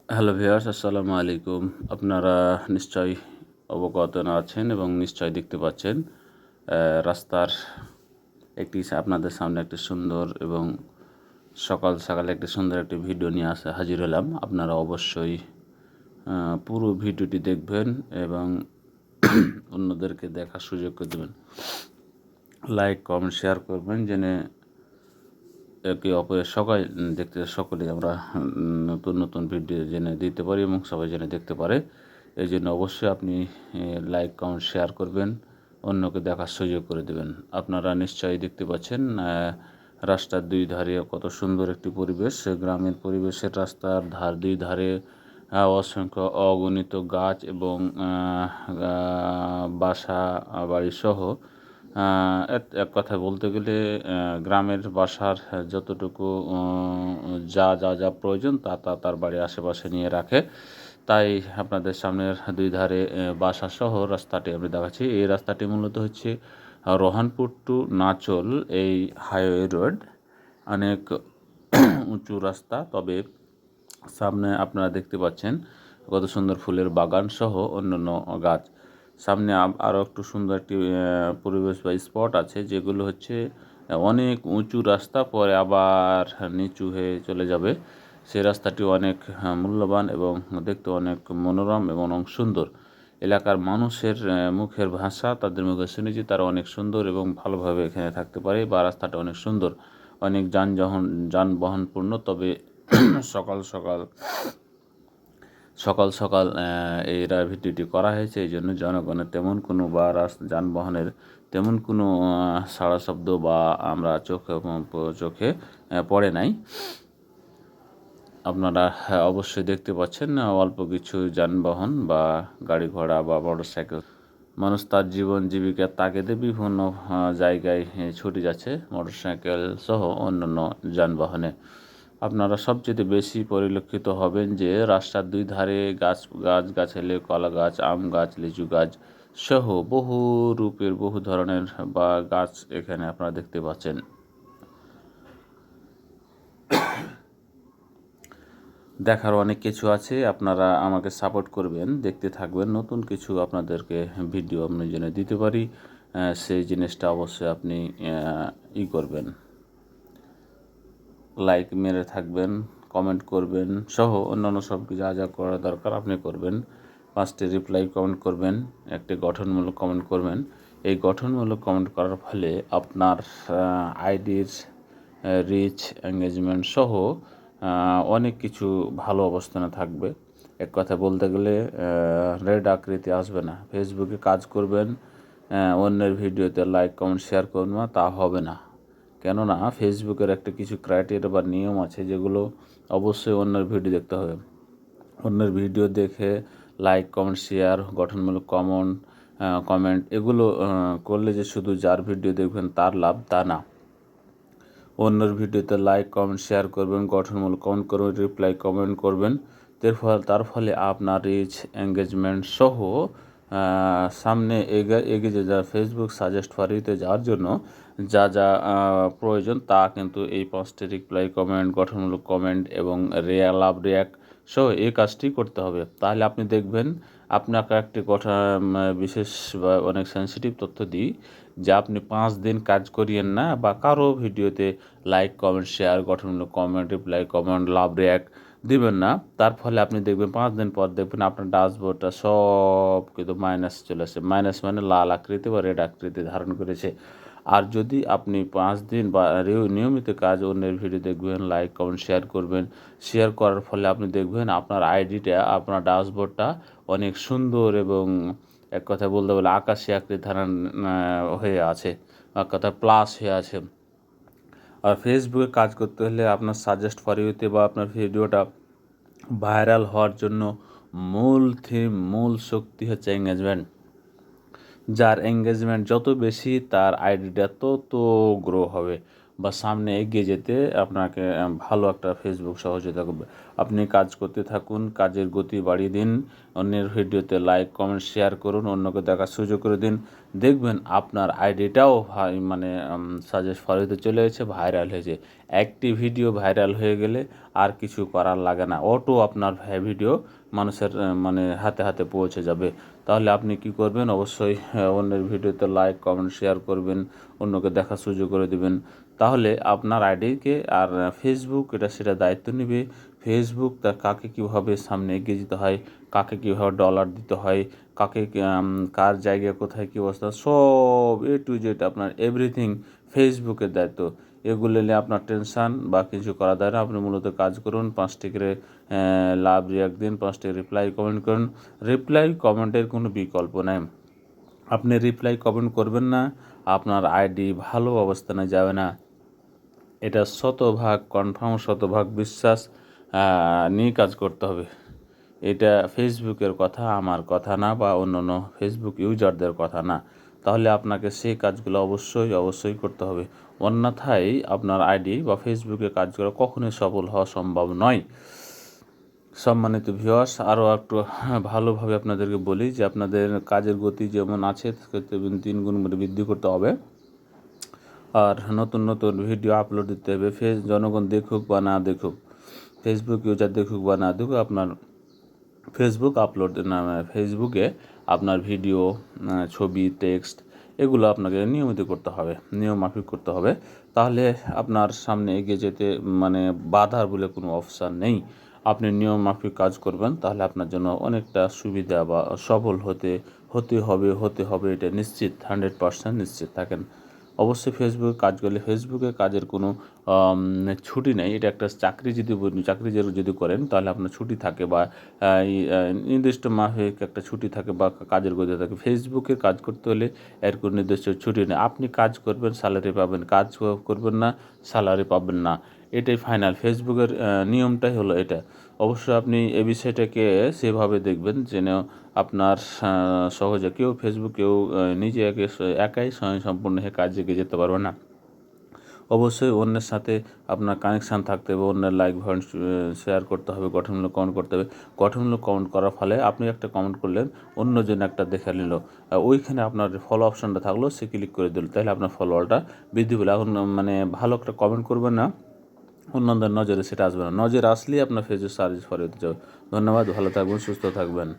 Hello viewers, আসসালামু আলাইকুম। আপনারা নিশ্চয়ই অবগত আছেন এবং নিশ্চয়ই দেখতে পাচ্ছেন রাস্তার আপনাদের সামনে একটি সুন্দর এবং সকাল সকালে একটি সুন্দর একটি ভিডিও নিয়ে হাজির হলাম। আপনারা অবশ্যই পুরো ভিডিওটি দেখবেন এবং অন্যদেরকে দেখার সুযোগ করে দেবেন। লাইক, কমেন্ট, শেয়ার করবেন যেন একে অপরের সকলেই আমরা নতুন নতুন ভিডিও জেনে দিতে পারি এবং সবাই জেনে দেখতে পারে। এই জন্য অবশ্যই আপনি লাইক, কমেন্ট, শেয়ার করবেন, অন্যকে দেখার সুযোগ করে দেবেন। আপনারা নিশ্চয়ই দেখতে পাচ্ছেন রাস্তার দুই ধারে কত সুন্দর একটি পরিবেশ। গ্রামের পরিবেশের রাস্তার দুই ধারে অসংখ্য অগণিত গাছ এবং বাসা বাড়িসহ এক কথায় বলতে গেলে গ্রামের বাসার যতটুকু যা প্রয়োজন তার বাড়ির আশেপাশে নিয়ে রাখে। তাই আপনাদের সামনের দুই ধারে বাসাসহ রাস্তাটি আমি দেখাচ্ছি। এই রাস্তাটি মূলত হচ্ছে রোহানপুর টু নাচল এই হাইওয়ে রোড। অনেক উঁচু রাস্তা, তবে সামনে আপনারা দেখতে পাচ্ছেন কত সুন্দর ফুলের বাগান সহ অন্যান্য গাছ। সামনে আরও একটু সুন্দর একটি পরিবেশ বা স্পট আছে, যেগুলো হচ্ছে অনেক উঁচু রাস্তা, পরে আবার নিচু হয়ে চলে যাবে। সেই রাস্তাটি অনেক মূল্যবান এবং দেখতে অনেক মনোরম এবং অনেক সুন্দর। এলাকার মানুষের মুখের ভাষা, তাদের মুখে শুনেছি তারা অনেক সুন্দর এবং ভালোভাবে এখানে থাকতে পারে, বা রাস্তাটা অনেক সুন্দর, অনেক যানবাহনপূর্ণ। তবে সকাল সকাল সকাল সকাল এই ভিডিওটি করা হয়েছে, এই জন্য জনগণের তেমন কোনো বা যানবাহনের তেমন কোনো সাড়া শব্দ বা আমরা চোখে পড়ে নাই। আপনারা অবশ্যই দেখতে পাচ্ছেন অল্প কিছু যানবাহন বা গাড়ি ঘোড়া বা মোটরসাইকেল। মানুষ তার জীবন জীবিকার তাগিদে বিভিন্ন জায়গায় ছুটে যাচ্ছে মোটরসাইকেল সহ অন্যান্য যানবাহনে। আপনারা সবচেয়ে বেশি পরিলক্ষিত হবেন যে রাস্তার দুই ধারে গাছগাছালি, কলা গাছ, আম গাছ, লিচু গাছ সহ বহু রূপের বহু ধরনের বা গাছ এখানে আপনারা দেখতে পাচ্ছেন। দেখার অনেক কিছু আছে, আপনারা আমাকে সাপোর্ট করবেন, দেখতে থাকবেন। নতুন কিছু আপনাদেরকে ভিডিও আমি যেন দিতে পারি, সেই জিনিসটা অবশ্যই আপনি করবেন, লাইক মেরে থাকবেন, কমেন্ট করবেন সহ অন্যান্য সব যা করা দরকার আপনি করবেন। 5টি রিপ্লাই কমেন্ট করবেন, একটি গঠনমূলক কমেন্ট করবেন। এই গঠনমূলক কমেন্ট করার ফলে আপনার আইডির রিচ, এঙ্গেজমেন্ট সহ অনেক কিছু ভালো অবস্থানে থাকবে। এক কথা বলতে গেলে রেড আকৃতি আসবে না। ফেসবুকে কাজ করবেন, অন্যের ভিডিওতে লাইক, কমেন্ট, শেয়ার করবেন না, তা হবে না। কেননা ফেসবুকের একটা কিছু ক্রাইটেরিয়া বা নিয়ম আছে, যেগুলো অবশ্যই অন্যের ভিডিও দেখতে হবে। অন্যের ভিডিও দেখে লাইক, কমেন্ট, শেয়ার, গঠনমূলক কমেন্ট এগুলো করলে যে শুধু যার ভিডিও দেখবেন তার লাভ, তা না। অন্যের ভিডিওতে লাইক, কমেন্ট, শেয়ার করবেন, গঠনমূলক কমেন্ট করবেন, রিপ্লাই কমেন্ট করবেন। তার ফলে আপনার রিচ, এঙ্গেজমেন্ট সহ সামনে এগিয়ে যা ফেসবুক সাজেস্ট ফর ইউতে যাওয়ার জন্য যা প্রয়োজন, তা কিন্তু এই 5টি রিপ্লাই কমেন্ট, গঠনমূলক কমেন্ট এবং লাভ রিয়াক্ট সহ এই কাজটি করতে হবে। তাহলে আপনি দেখবেন আপনাকে একটি বিশেষ বা অনেক সেন্সিটিভ তথ্য দিই, যে আপনি 5 দিন কাজ করিয়েন না বা কারো ভিডিওতে লাইক, কমেন্ট, শেয়ার, গঠনমূলক comment, reply comment, love react দিবেন না। তার ফলে আপনি দেখবেন 5 দিন পর দেখবেন আপনার ড্যাশবোর্ডটা সব কিন্তু মাইনাস চলে আসে। মাইনাস মানে লাল আকৃতি বা রেড আকৃতি ধারণ করেছে। আর যদি আপনি 5 দিন বা নিয়মিত কাজ অন্যের ভিডিও দেখবেন, লাইক, কমেন্ট, শেয়ার করবেন, শেয়ার করার ফলে আপনি দেখবেন আপনার আইডিটা, আপনার ড্যাশবোর্ডটা অনেক সুন্দর এবং এক কথায় বলতে বলে আকাশি আকৃতি ধারণ হয়ে আছে, এক কথায় প্লাস হয়ে আছে। আর ফেসবুকে কাজ করতে হলে আপনার সাজেস্ট ফর ইউতে বা আপনার ভিডিওটা ভাইরাল হওয়ার জন্য মূল শক্তি হচ্ছে এঙ্গেজমেন্ট। যার এঙ্গেজমেন্ট যত বেশি তার আইডিটা তত গ্রো হবে। বা সামনে এগিয়ে যেতে আপনাকে ভালো একটা ফেসবুক সহযোগিতা করবে। আপনি কাজ করতে থাকুন, কাজের গতি বাড়িয়ে দিন, অন্যের ভিডিওতে লাইক কমেন্ট শেয়ার করুন, অন্যকে দেখার সুযোগ করে দিন। দেখবেন আপনার আইডিটাও মানে সাজেস্ট ফর ইউতে চলে এসেছে, ভাইরাল হয়েছে। একটি ভিডিও ভাইরাল হয়ে গেলে আর কিছু করার লাগে না, অটো আপনার ভিডিও মানুষের মানে হাতে হাতে পৌঁছে যাবে। তাহলে আপনি কি করবেন, অবশ্যই অন্যের ভিডিওতে লাইক কমেন্ট শেয়ার করবেন, অন্যকে দেখার সুযোগ করে দেবেন। তাহলে আপনার আইডিকে আর ফেসবুক এটা সেটা দায়িত্ব নেবে। ফেসবুক কাকে কীভাবে সামনে এগিয়ে যেতে হয়, কাকে কীভাবে ডলার দিতে হয়, কাকে কার জায়গায় কোথায় কী অবস্থা, সব A to Z আপনার এভরিথিং ফেসবুকের দায়িত্ব। এগুলো নিয়ে আপনার টেনশান বা কিছু করা যায় না। আপনি মূলত কাজ করুন, 5টি করে লাভ রিয়াক্ট দিন, 5টি রিপ্লাই কমেন্ট করুন। রিপ্লাই কমেন্টের কোনো বিকল্প নেই। আপনি রিপ্লাই কমেন্ট করবেন না, আপনার আইডি ভালো অবস্থানে যাবে না। এটা শতভাগ কনফার্ম, শতভাগ বিশ্বাস নিয়ে কাজ করতে হবে। এটা ফেসবুকের কথা, আমার কথা না, বা অন্যান্য ফেসবুক ইউজারদের কথা না। তাহলে আপনাকে সেই কাজগুলো অবশ্যই করতে হবে। অন্যথায় আপনার আইডি বা ফেসবুকে কাজ করা কখনোই সফল হওয়া সম্ভব নয়। সম্মানিত ভিউয়ার্স, আরও একটু ভালোভাবে আপনাদেরকে বলি যে আপনাদের কাজের গতি যেমন আছে 3 গুণ বৃদ্ধি করতে হবে। আর নতুন ভিডিও আপলোড দিতে হবে। জনগণ দেখুক বা না দেখুক, ফেসবুক ইউজার দেখুক বা না দেখুক, আপনার ফেসবুকে আপনার ভিডিও, ছবি, টেক্সট এগুলো আপনাকে নিয়মিত করতে হবে, নিয়মমাফিক করতে হবে। তাহলে আপনার সামনে এগিয়ে যেতে মানে বাধার বলে কোনো অপশান নেই। আপনি নিয়মমাফিক কাজ করবেন, তাহলে আপনার জন্য অনেকটা সুবিধা বা সফল হতে হবে এটা নিশ্চিত, 100% নিশ্চিত থাকেন। অবশ্যই ফেসবুকে কাজ করলে ফেসবুকে কাজের কোনো ছুটি নেই। এটা একটা চাকরি যদি করেন তাহলে আপনার ছুটি থাকে বা নির্দিষ্ট মাফিক একটা ছুটি থাকে বা কাজের গতি থাকে। ফেসবুকে কাজ করতে হলে এর কোনো নির্দিষ্ট ছুটি নেই। আপনি কাজ করবেন, স্যালারি পাবেন, কাজ করবেন না, স্যালারি পাবেন না। এটাই ফাইনাল। ফেসবুকের নিয়মটাই হলো এটা। অবশ্যই আপনি এই বিষয়টাকে সেভাবে দেখবেন যেন আপনার সহজে কেউ নিজে একাই স্বয়ংসম্পূর্ণ হয়ে কাজে এগিয়ে যেতে পারবে না। অবশ্যই অন্যের সাথে আপনার কানেকশান থাকতে হবে, অন্যের লাইক ভয়েন্ট শেয়ার করতে হবে, গঠনমূলক কমেন্ট করতে হবে। গঠনমূলক কমেন্ট করার ফলে আপনি একটা কমেন্ট করলেন, অন্যজন একটা দেখে নিল, ওইখানে আপনার ফলো অপশানটা থাকলো, সে ক্লিক করে দিল, তাহলে আপনার ফলোয়ারটা বৃদ্ধি পেল। এখন মানে ভালো একটা কমেন্ট করবেন না, অন্যদের নজরে সেটা আসবে না। নজরে আসলেই আপনার ফেসবুক সার্চ ফর ইউতে যাবে। ধন্যবাদ, ভালো থাকবেন, সুস্থ থাকবেন।